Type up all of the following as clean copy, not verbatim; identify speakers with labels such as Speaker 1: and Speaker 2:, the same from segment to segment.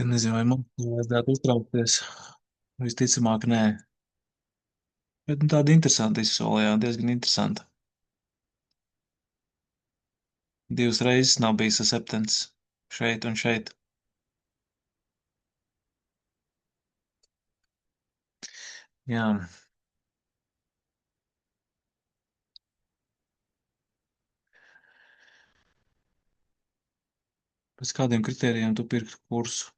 Speaker 1: Nezinu, vai man vajadzētu uztraukties. Visticamāk, nē. Bet tāda interesanta izsolījā, diezgan interesanta. Divas reizes nav bijis septens šeit un šeit. Jā, pēc kādiem kritērijiem tu pirktu kursu?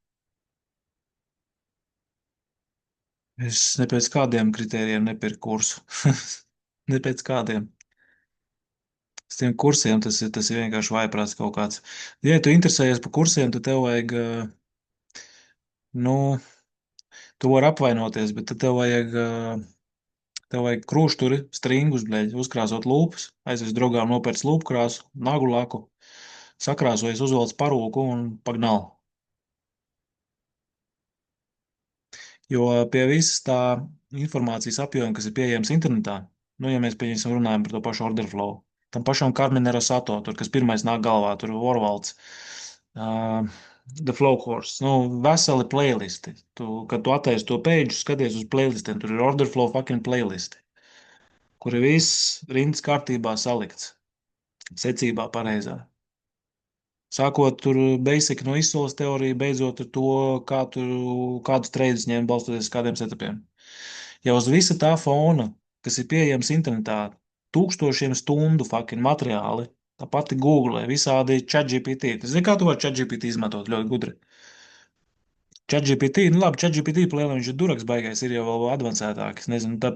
Speaker 1: Es ne pēc kādiem kritērijiem nepirku kursu. Ne pēc kādiem. S tiem kursiem tas ir vienkārši vaiprāts kaut kāds. Ja tu interesējies par kursiem, tad tev vajag, nu, tu vari apvainoties, bet tad tev vajag krūšturi, stringus, bļeļ, uzkrāsot lūpas, aizies draugām nopērts lūpu krāsu, nagu laku, sakrāsojies, uzvelc parūku un pagnal. Jo pie visas tā informācijas apjoma, kas ir pieejams internetā, nu, ja mēs pieņemsim runājam par to pašu order flow, tam pašam Karmenera Sato, tur, kas pirmais nāk galvā, tur Orvalds, uh, The Flow Course, nu, veseli playlisti. Kad tu attaisi to page, skaties uz playlistiem, tur ir order flow fucking playlisti, kur ir viss rindas kārtībā salikts, secībā pareizā. Sākot tur basic no izsoles teorija, beidzot ar to, kādus treidus ņemt balstoties uz kādiem setupiem. Ja uz visa tā fona, kas ir pieejams internetā, tūkstošiem stundu fucking materiāli, tā pati Google, visādi ChatGPT. Tu zini, kā tu vari ChatGPT izmantot ļoti gudri? ChatGPT, nu labi, ChatGPT plēnā viņš ir duraks baigais, ir jau vēl advancētāks, nezinu, tā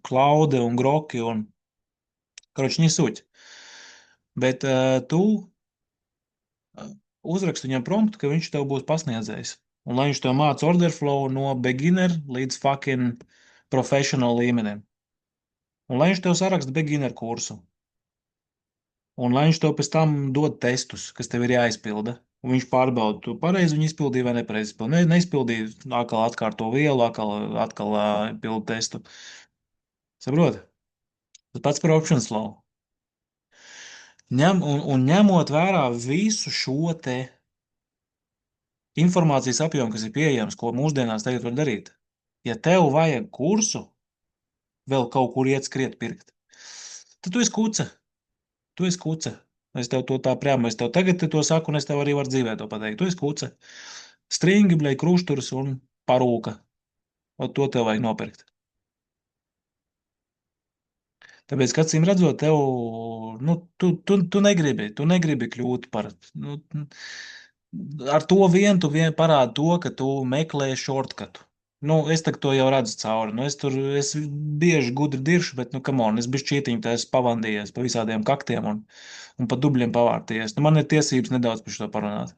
Speaker 1: Klaude un Groki un, karoči, viņi suķi. Bet tu uzrakstu viņam promptu, ka viņš tev būs pasniedzējs. Un lai viņš tev māca order flow no beginner līdz fucking professional līmenim. Un lai viņš tev saraksta beginner kursu. Un lai viņš tev pēc tam dod testus, kas tev ir jāizpilda. Un viņš pārbauda, tu pareizi viņu izpildīji vai nepareizi izpildīji. Neizpildīji, atkal atkārto vielu, atkal pildu testu. Saproti? Tas pats par option flow. Un ņemot vērā visu šo te informācijas apjomu, kas ir pieejams, ko mūsdienās tagad var darīt. Ja tev vajag kursu, vēl kaut kur iet skriet pirkt, tad tu esi kuce. Tu esi kuce. Es tev to tā prēmu, es tev tagad to saku, un es tev arī varu dzīvē to pateikt. Tu esi kuce. Stringi, blēj, krušturas un parūka. Un to tev vajag nopirkt. Tāpēc, ka acīm redzot, tev, nu, tu negribi kļūt par, nu, ar to vien parādi to, ka tu meklē shortcutu. Nu, es to jau redzu cauri. Nu, es bieži gudri diršu, bet, nu, come on, es biju čītiņu, tā esmu pavandījies pa visādiem kaktiem un pa dubļiem pavārtījies. Nu, man ir tiesības nedaudz par šo parunāt.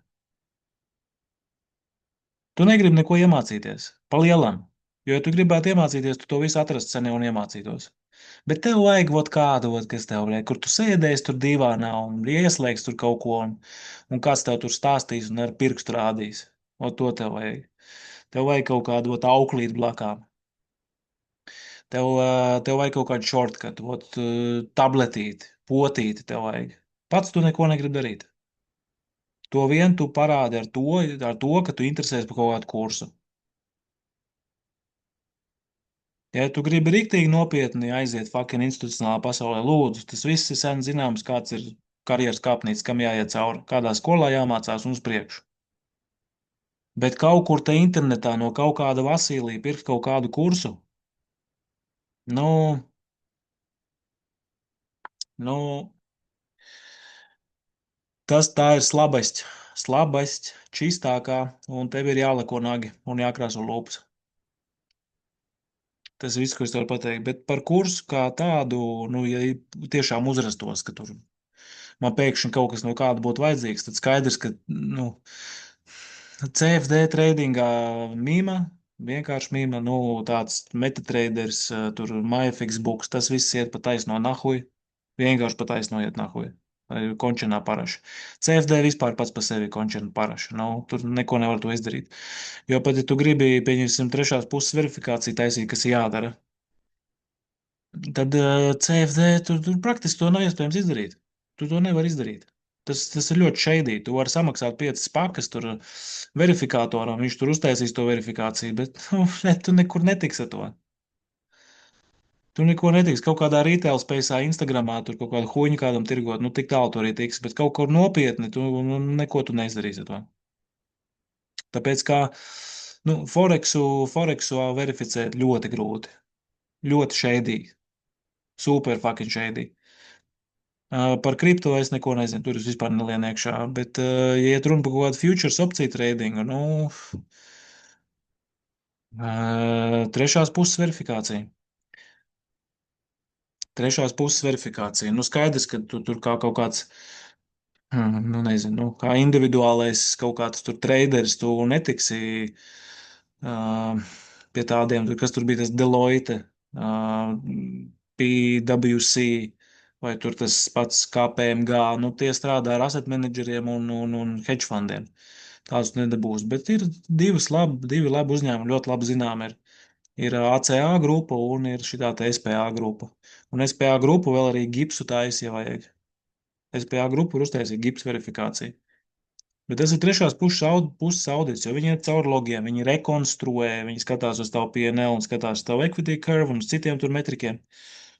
Speaker 1: Tu negribi neko iemācīties, pa lielam. Jo, ja tu gribētu iemācīties, tu to visu atrastu sen un iemācītos. Bet tev vajag vot kādu, vot, kas tev vajag, kur tu sēdēsi tur divānā un ieslēgs tur kaut ko, un kāds tev tur stāstīs un ar pirkstu rādīs. O, to tev vajag. Tev vajag kaut kādu vot auklīt blakām. Tev vajag kaut kādu shortcut, vot tabletīti, potīti tev vajag. Pats tu neko negribi darīt. To vien tu parādi ar to, ka tu interesēs par kaut kādu kursu. Ja tu gribi riktīgi nopietni aiziet fucking institucionālā pasaulē, lūdzu, tas viss ir sen zināms, kāds ir karjeras kāpnītis, kam jāiet cauri, kādā skolā jāmācās un uz priekšu. Bet kaut kur te internetā no kaut kāda Vasilija pirkt kaut kādu kursu, nu, nu, tas tā ir slabašķi, čistākā, un tev ir jālako nagi un jākrāso lūpas. Tas viss, ko es varu pateikt. Bet par kursu kā tādu, nu, ja tiešām uzrastos, ka tur man pēkšņi kaut kas no kāda būtu vajadzīgs, tad skaidrs, ka, nu, CFD tradingā mīma, vienkārši mīma, nu, tāds metatraders, tur MyFX books, tas viss iet pa taisno nahuj, vienkārši pa taisno iet nahuj. Vai končenā paraši. CFD vispār pats pa sevi končena paraši. Nu, tur neko nevar to izdarīt. Jo pat, ja tu gribi, pieņemsim, trešās puses verifikāciju taisīt, kas ir jādara, tad CFD tur praktiski to nav iespējams izdarīt. Tu to nevar izdarīt. Tas ir ļoti šeidīgi. Tu vari samaksāt 5 pakas tur verifikātoram, viņš tur uztaisīs to verifikāciju, bet nu, ne, tu nekur netiksi ar to. Tu neko netiksi. Kaut kādā retail spēcā, Instagramā, tur kaut kādu huņu kādam tirgot, nu tik tālu tur arī tiks, bet kaut kur nopietni, tu nu, neko tu neizdarīsi ar to. Tāpēc kā, nu, Forexu verificēt ļoti grūti. Ļoti šeidīgi. Super fucking šeidīgi. Par kripto es neko nezinu, tur es vispār nelienu iekšā, bet, ja iet runa par kaut kādu futures opciju tradingu, nu, trešās puses verifikācija. Trešās puses verifikācija. Nu, skaidrs, ka tu tur kā kaut kāds, nu, nezinu, nu, kā individuālais kaut kāds tur traderis, tu netiksi pie tādiem, kas tur bija tas Deloitte, PwC, vai tur tas pats KPMG, nu, tie strādā ar asset manageriem un hedge fundiem. Tādus nedabūs, bet ir divi labi uzņēmumi, ļoti labi zinām ir ACA grupa un ir šitā te SPA grupa. Un SPA grupu vēl arī gipsu taisa, ja vajag. SPA grupu ir uztaisīja gipsu verifikāciju. Bet tas ir trešās puses audits, jo viņi ir caur logiem, viņi rekonstruē, viņi skatās uz tavu PNL un skatās uz tavu equity curve un uz citiem tur metrikiem.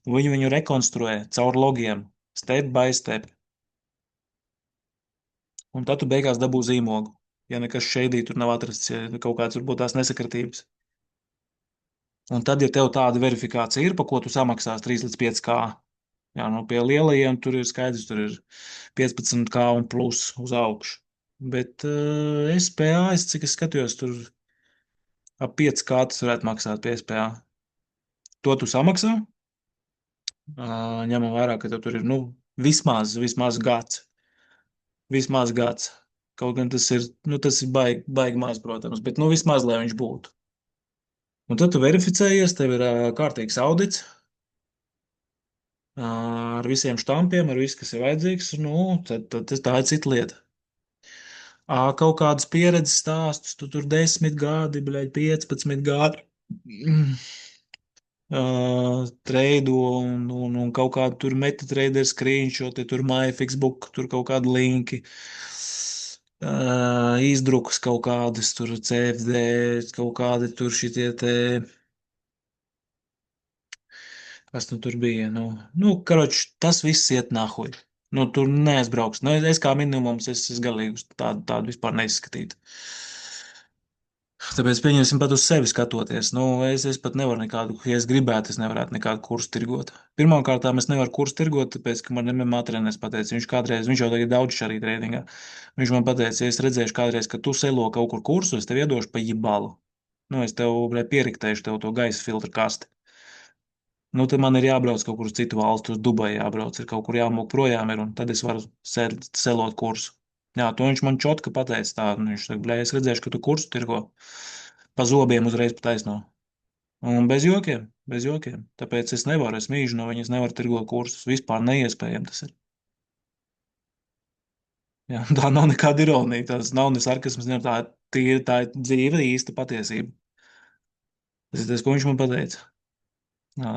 Speaker 1: Un viņi viņu rekonstruē caur logiem, step by step. Un tad tu beigās dabū zīmogu. Ja nekas šeidī tur nav atrasts, ja kaut kāds varbūt tās nesakritības. Un tad, ja tev tāda verifikācija ir, pa ko tu samaksās 3 līdz 5K, jā, nu pie lielajiem tur ir skaidrs, tur ir 15K un plus uz augšu. Bet SPA, cik es skatījos, tur ap 5K tas varētu maksāt pie SPA. To tu samaksā, ņemam vērā, ka tev tur ir, nu, vismaz gads. Vismaz gads. Kaut gan tas ir baigi maz, protams, bet, nu, vismaz, lai viņš būtu. Un tad tu verificējies, tev ir kārtīgs audits, ar visiem štampiem, ar visu, kas ir vajadzīgs, nu, tad tā ir cita lieta. Kaut kādas pieredzes stāstus, tu tur 10 gadi, bļaļ, 15 gadi treido un kaut kādu tur metatrader screenshot, tur MyFixbook, tur kaut kādu linki, izdrukas kaut kādas tur CFD, kaut kādi tur šitie te, kas nu tur bija, karoči, tas viss iet nahuj. Nu, tur neaizbrauks. Nu, es kā minimums, es galīgi uz tādu vispār neizskatītu. Tāpēc pieņemsim pat uz sevi skatoties. Nu, es pat nevaru nekādu, ja es gribētu, es nevarētu nekādu kursu tirgot. Pirmkārt, es nevaru kursu tirgot, tāpēc, ka man MMA treneris pateica, viņš jau tagad daudz šarī treidingā. Viņš man pateica, ja es redzēšu kādreiz, ka tu selo kaut kur kursu, es tev iedošu pa jibalu. Nu, es tev, pieriktēšu tev to gaisa filtru kasti. Nu, tad man ir jābrauc kaut kur uz citu valstu, uz Dubaju jābrauc, ir kaut kur jāmūk projām ir, un tad es varu selot kursu. Jā, to viņš man čotka pateica tā, viņš saka, blē, es redzēšu, ka tu kursu tirgo pa zobiem uzreiz pa taisno. Un bez jokiem, bez jokiem. Tāpēc es nevaru, es mīžu no viņas, nevaru tirgot kursus, vispār neiespējami tas ir. Jā, tā nav nekāda ironija, tas nav ne sarkasms, ne tā ir dzīve, īsta patiesība. Tas ir tas, ko viņš man pateica. Jā,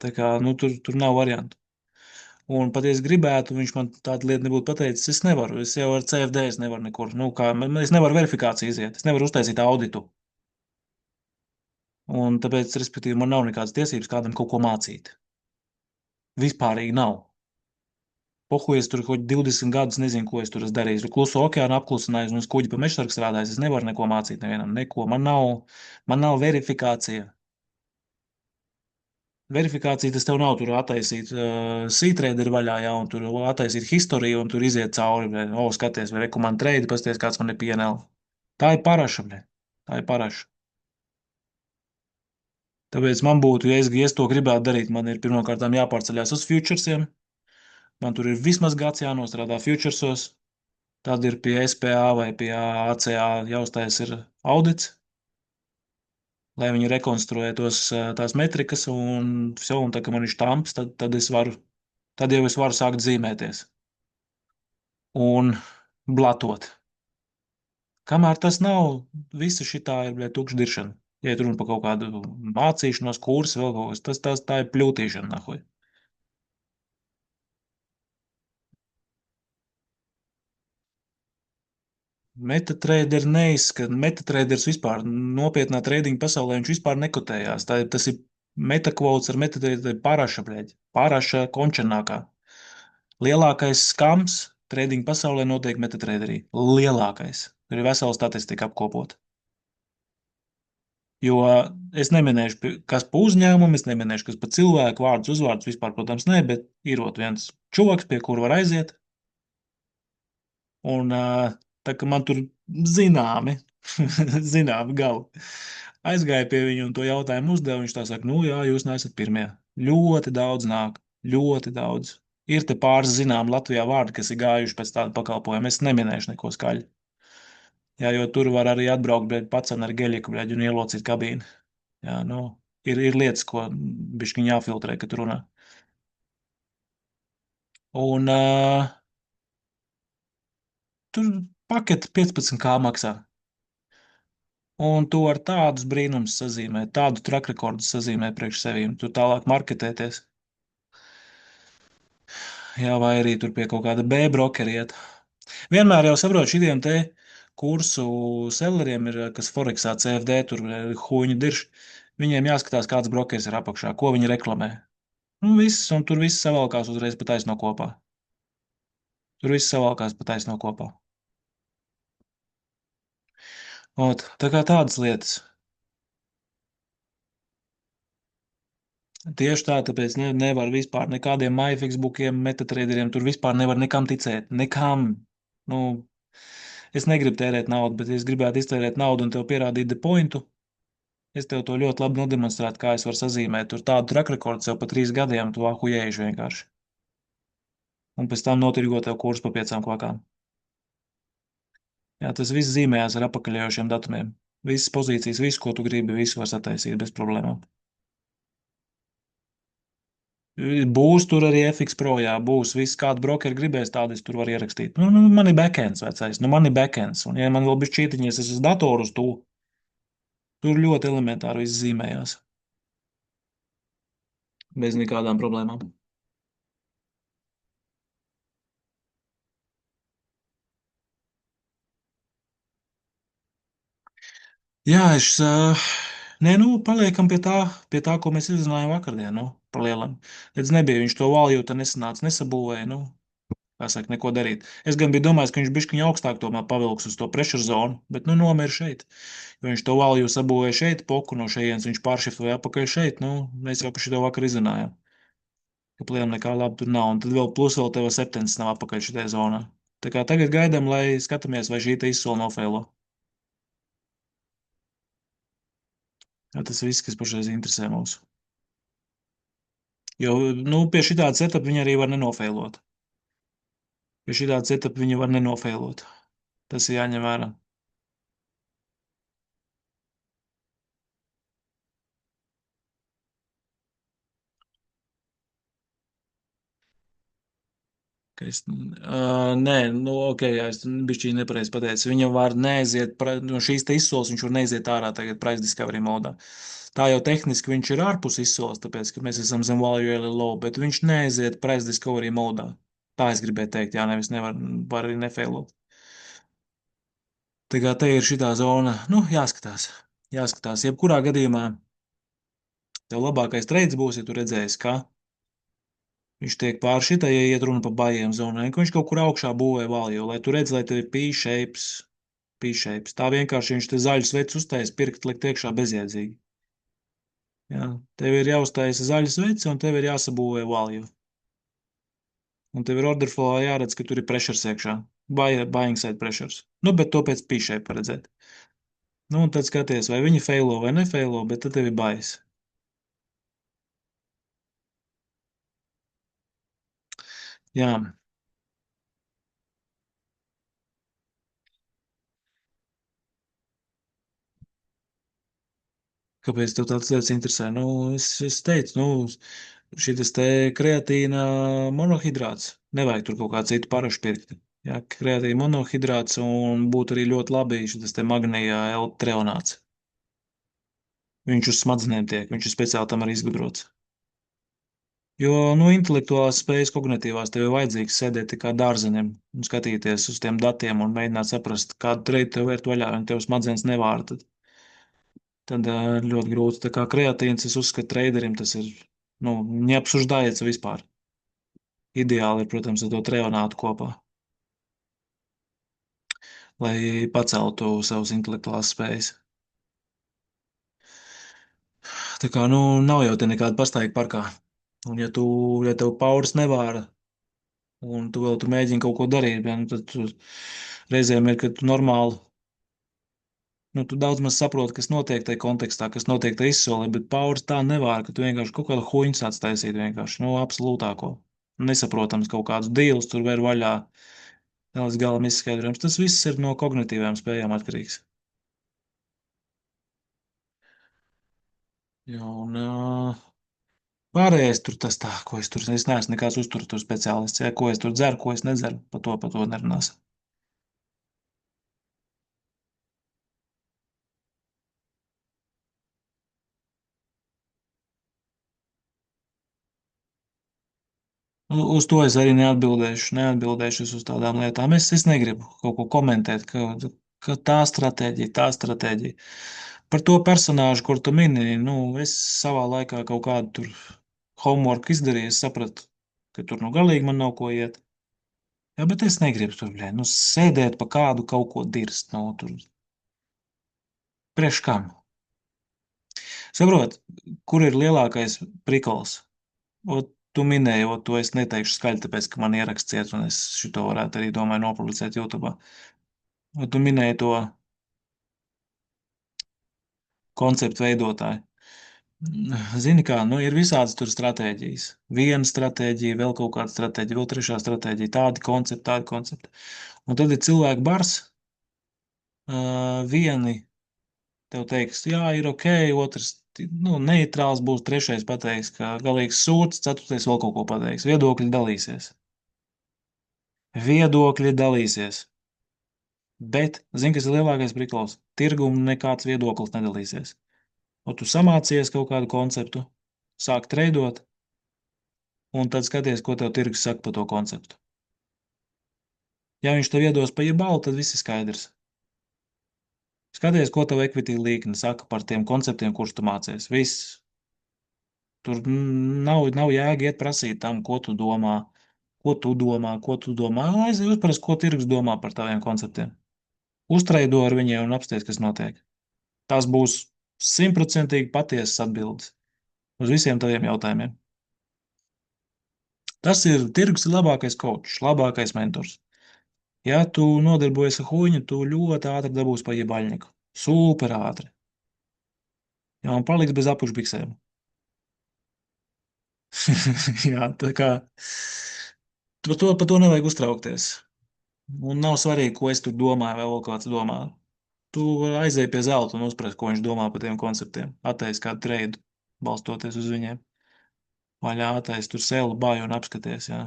Speaker 1: tā kā, nu, tur nav variantu. Un pat ja es gribētu, viņš man tādu lietu nebūtu pateicis, es nevaru. Es jau ar CFD es nevaru nekur. Nu, kā, es nevaru verifikāciju iziet, es nevaru uztaisīt auditu. Un tāpēc, respektīvi, man nav nekādas tiesības kādam kaut ko mācīt. Vispārīgi nav. Pohu, es tur kaut 20 gadus nezinu, ko es tur esmu darījis. Tur kluso okeānu apklusinājis un uz kuģi pa mežsargu strādājis. Es nevaru neko mācīt nevienam, neko. Man nav verifikācija. Verifikācija tas tev nav tur attaisīt C-trader vaļā, jā, un tur attaisīt historiju un tur iziet cauri, skaties, vai reku man trade, pasties, kāds man ir PNL. Tā ir paraša, bļē. Tā ir paraša. Tāpēc man būtu, ja es to gribētu darīt, man ir pirmkārt jāpārceļās uz futuresiem. Man tur ir vismaz gads jānostrādā futuresos. Tad ir pie SPA vai pie ACA jāuztais ir audits, lai viņi rekonstruē tās metrikas un jau, un tā, ka man ir štamps, tad jau es varu sākt zīmēties un blatot. Kamēr tas nav, visa šitā ir, bļē, tukšdiršana. Ja ir runa par kaut kādu mācīšanos, kursu, vēl kaut kas, tā ir pļūtīšana, nahuj. MetaTrader neizskat, MetaTraders vispār nopietnā trading pasaulē viņš vispār nekotējās. Tas ir metakvots ar MetaTrader paraša, bļaļ, paraša končenākā. Lielākais skams trading pasaulē notiek MetaTraderī. Lielākais. Tur ir vesela statistika apkopot. Jo es neminēšu, kas pa uzņēmumu, es neminēšu, kas pa cilvēku vārdus, uzvārdus vispār, protams, ne, bet ir viens čoks, pie kura var aiziet. Un tā kā man tur zināmi, zināmi gali. Aizgāju pie viņa un to jautājumu uzdevu. Viņš tā saka, nu jā, jūs neesat pirmie. Ļoti daudz nāk, ļoti daudz. Ir te pāris zinām Latvijā vārdi, kas ir gājuši pēc tāda pakalpojuma. Es neminēšu neko skaļu. Jā, jo tur var arī atbraukt, bet pats ar geļiku, bļaļ, un ielocīt kabīni. Jā, nu, ir lietas, ko bišķiņ jāfiltrē, kad runā. Un tur paketi 15K maksā. Un tu ar tādus brīnumus sazīmē, tādu trakrekordu sazīmē priekš sevīm. Tu tālāk marketēties. Jā, vai arī tur pie kaut kāda B brokeri iet. Vienmēr jau saprot, šitiem te kursu selleriem ir, kas Forexā, CFD, tur huņu dirš. Viņiem jāskatās, kāds brokeris ir apakšā, ko viņi reklamē. Nu, viss, un tur viss savalkās uzreiz pa taisno kopā. Tur viss savalkās pa taisno kopā. Ot, tā kā tādas lietas. Tieši tā, tāpēc nevar vispār nekādiem MyFixbookiem, metatraderiem, tur vispār nevar nekam ticēt. Nekam. Nu, es negribu tērēt naudu, bet es gribētu iztērēt naudu un tev pierādīt depointu. Es tev to ļoti labi nodemonstrētu, kā es varu sazīmēt. Tur tādu track rekordu sev pa 3 gadiem, tu ahujējuši vienkārši. Un pēc tam notirgot tev kursu pa 5 kvakām. Jā, tas viss zīmējās ar apakaļējošiem datumiem. Visas pozīcijas, visu, ko tu gribi, visu var sataisīt bez problēmām. Būs tur arī FX Pro, jā, būs. Viss, kādu brokeru gribēs, tādu es tur varu ierakstīt. Nu, man ir backends vecais, nu, man ir backends. Un, ja man vēl bija šķītiņas, es uz datoru uz to, tur ļoti elementāri viss zīmējās. Bez nekādām problēmām. Jā, nē, nu, paliekam pie tā, ko mēs izrunājām vakardien, nu, par lielam. Redz, nebija viņš to valju, tad nesanāca, nesabūvēja, nu, kā saka, neko darīt. Es gan biju domājis, ka viņš bišķiņ augstāk tomēr pavilks uz to pressure zonu, bet, nu, nomira šeit. Jo viņš to valju sabūvēja šeit, poku no šejienes, viņš pāršiftoja apakaļ šeit, nu, mēs jau par šito vakar izrunājām. Ka plēm nekā labi tur nav, un tad vēl plus vēl tev septens nav apakaļ šitai zonā. Tā kā tagad gaidām, lai skatāmies, vai šī te izsola nofēlo. Jā, tas viss, kas pašreiz interesē mūs. Jo, nu, pie šitāda setup viņi arī var nenofēlot. Pie šitāda setup viņi var nenofēlot. Tas ir jāņem vērā. Ka es, nē, nu, ok, jā, es bišķī nepareizi pateicu. Viņam var neaiziet, no šīs te izsoles viņš var neaiziet ārā tagad price discovery modā. Tā jau tehniski viņš ir ārpus izsoles, tāpēc, ka mēs esam zem value really low, bet viņš neaiziet price discovery modā. Tā es gribēju teikt, jā, nevis var arī nefēlot. Tā kā te ir šitā zona, nu, jāskatās. Jāskatās. Jebkurā gadījumā tev labākais trades būs, ja tu redzēsi, ka viņš tiek pār šitai, ja iet runa pa bajiem zonai, ka viņš kaut kur augšā būvē valju, lai tu redz, lai tev ir P-shapes. Tā vienkārši viņš te zaļus vecs uztais, pirkt likt iekšā bezjēdzīgi. Jā, tev ir jāuztais zaļus veci un tev ir jāsabūvē valju. Un tev ir order flow jāredz, ka tur ir pressures iekšā. Buying side pressures. Nu, bet to pēc P-shape paredzēt. Nu, un tad skaties, vai viņi failo vai nefailo, bet tad tev ir buyers. Jā, kāpēc tev tāds lietas interesē? Nu, es teicu, nu, šis te kreatīna monohidrāts. Nevajag tur kaut kā citu parašu pirkt. Jā, kreatīna monohidrāts un būtu arī ļoti labi šis te magnija L-treonāts. Viņš uz smadzenēm tiek, viņš ir speciāli tam arī izgudrots. Jo, intelektuālās spējas, kognitīvās, tev ir vajadzīgs sēdēt tikai dārzenim un skatīties uz tiem datiem un mēģināt saprast, kādu treidu tev vērt vaļā, un tev smadzenes nevāra. Tad ļoti grūti. Tā kā kreatīns, es uzskatu, traderim tas ir, neapsuždājies vispār. Ideāli ir, protams, ar to treonātu kopā, lai paceltu savas intelektuālās spējas. Tā kā, nav jau te nekāda pastaiga parkā. Un ja tev pauris nevāra, un tu vēl tur mēģini kaut ko darīt, tad reizēm ir, ka tu normāli, tu daudz maz saproti, kas notiek tajā kontekstā, kas notiek tajā izsolē, bet pauris tā nevāra, ka tu vienkārši kaut kādu huņu sāc taisīt vienkārši, absolūtāko. Nesaprotams kaut kādus dīlus tur vēl vaļā, līdz galam izskaidrojams. Tas viss ir no kognitīvām spējām atkarīgs. Jā, un pārējais tur tas tā, es neesmu nekāds uzturu speciālists, ja, ko es tur dzeru, ko es nedzeru, par to nerunās. Uz to es arī neatbildēšu uz tādām lietām. Es negribu kaut ko komentēt, ka tā stratēģija. Par to personāžu, kur tu mini, es savā laikā kaut kādu tur homework izdarīju, es sapratu, ka tur galīgi man nav ko iet. Jā, bet es negribu tur, sēdēt pa kādu kaut ko dirst, tur priekš kam. Saprot, kur ir lielākais prikols? Tu minēji, to es neteikšu skaļi, tāpēc, ka man ieraksts ciet, un es šito varētu arī, domāju, nopublicēt YouTube. Tu minēji to konceptu veidotāju. Zini kā, ir visādas tur stratēģijas. Viena stratēģija, vēl kaut kāda stratēģija, vēl trešā stratēģija, tādi koncepti. Un tad ir cilvēku bars. Vieni tev teiks, jā, ir ok, otrs, neitrāls būs, trešais pateiks, ka galīgs sūds, ceturtais vēl kaut ko pateiks. Viedokļi dalīsies. Viedokļi dalīsies. Bet, zini, kas ir lielākais prikals? Tirgumu nekāds viedoklis nedalīsies. Un tu samācies kaut kādu konceptu, sāk treidot, un tad skaties, ko tev tirgus saka par to konceptu. Ja viņš tev iedos pa jebalu, tad viss ir skaidrs. Skaties, ko tev equity līkne saka par tiem konceptiem, kurus tu mācies. Viss. Tur nav jēga iet prasīt tam, ko tu domā, ko tu domā, ko tu domā. Aiziet uzprast, ko tirgus domā par taviem konceptiem. Uztreido ar viņiem un apsties, kas notiek. Tās būs 100% patiesas atbildes uz visiem taviem jautājumiem. Tas ir tirgus ir labākais kočs, labākais mentors. Ja tu nodarbojies ar huņu, tu ļoti ātri dabūsi pa jebaļņiku. Super ātri. Jā, un paliks bez apušbiksēm. Jā, tā kā par to nevajag uztraukties. Un nav svarīgi, ko es tur domāju, vai vēl kāds domā. Tu aizēji pie zelta un uzprast, ko viņš domā par tiem konceptiem. Attaisi kādu treidu, balstoties uz viņiem. Vaļā attaisi tur sēlu bāju un apskaties, jā.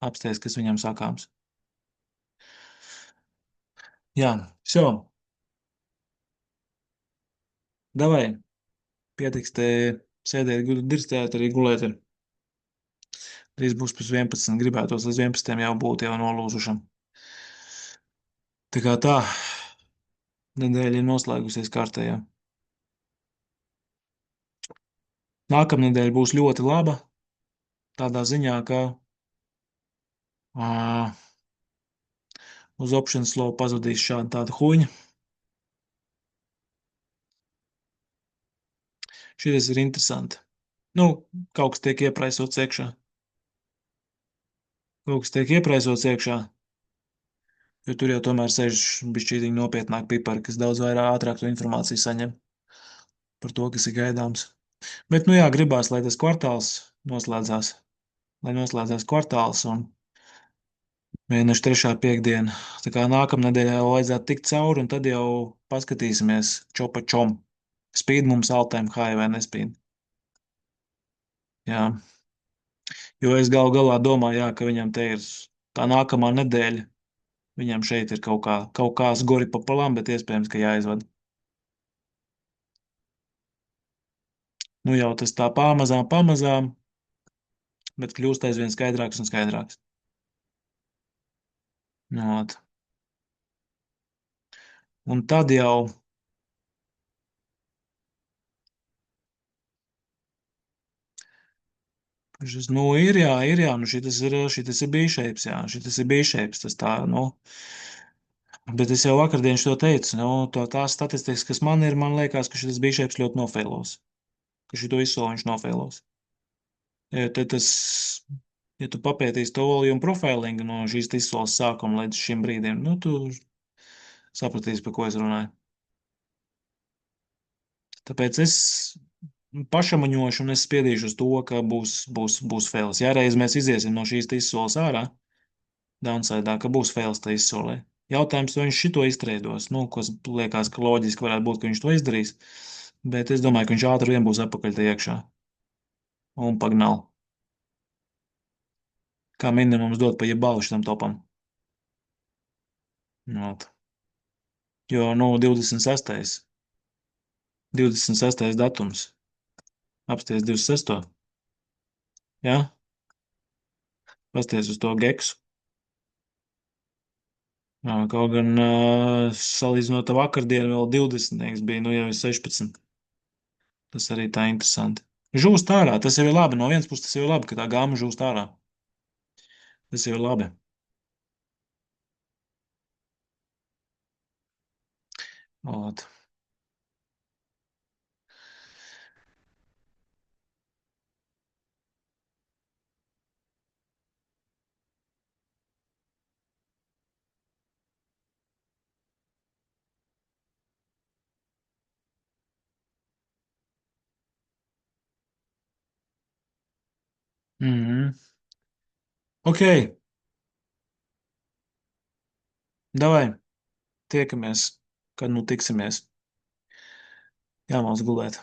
Speaker 1: Apsties, kas viņam sakāms. Jā, šo. Davai, pietiks te sēdēt, dirstēt, arī gulēt ir. Drīz būs pēc 11, gribētos līdz 11 jau būt jau nolūzušam. Tā kā tā, nedēļa ir noslēgusies kārtējā. Nākamnedēļ būs ļoti laba, tādā ziņā, ka uz options flow pazudīs šāda tāda huņa. Šis ir interesanti. Kaut kas tiek iepraisots iekšā. Kaut kas tiek iepraisots iekšā, jo tur jau tomēr sēž bišķītiņi nopietnāk pipari, kas daudz vairāk ātrāk to informāciju saņem par to, kas ir gaidāms. Bet, jā, gribās, lai tas kvartāls noslēdzās, kvartāls un mēneša 3. piektdiena. Tā kā nākamnedēļ jau vajadzētu tikt cauri, un tad jau paskatīsimies čopa čom. Spīd mums all time high vai nespīd. Jā. Jo es galu galā domāju, jā, ka viņam te ir tā nākamā nedēļa. Viņam šeit ir kaut kāds gori pa palām, bet iespējams, ka jāizvada. Nu jau tas tā pamazām, pamazām, bet kļūst aizvien skaidrāks un skaidrāks. Nu, ot. Un tad jau, nu, nu, šitas ir B-shapes, jā, šitas ir B-shapes, tas tā, nu, bet es jau vakardien šo teicu, nu, tās statistikas, kas man ir, man liekas, ka šitas B-shapes ļoti nofeilos, ka šito izsoli viņš nofeilos. Ja, tad tas, ja tu papētīsi to volume profilingu no šīs izsoles sākuma līdz šim brīdim, nu, tu sapratīsi, par ko es runāju. Tāpēc es pašamaņošu un es spiedīšu uz to, ka būs fails. Ja reiz mēs iziesim no šīs izsoles ārā, downside, ka būs fails tā izsolē. Jautājums, vai viņš šito iztreidos, nu, kas liekas, ka loģiski varētu būt, ka viņš to izdarīs, bet es domāju, ka viņš ātri vien būs atpakaļ te iekšā un pagnal. Kā minimums dot pa jebalu šitam topam. Not. Jo, nu, 26. datums. Apsties 26. Jā, pasties uz to geksu. Jā, kaut gan salīdzinot ar vakardienu vēl 20. bija, nu jau ir 16. Tas arī tā interesanti. Žūst ārā, tas jau ir labi. No vienas puses tas jau ir labi, ka tā gāma žūst ārā. Tas jau ir labi. Ot. Mhm. Ok, davai, tiekamies, kad nu tiksimies. Jāmāc gulēt.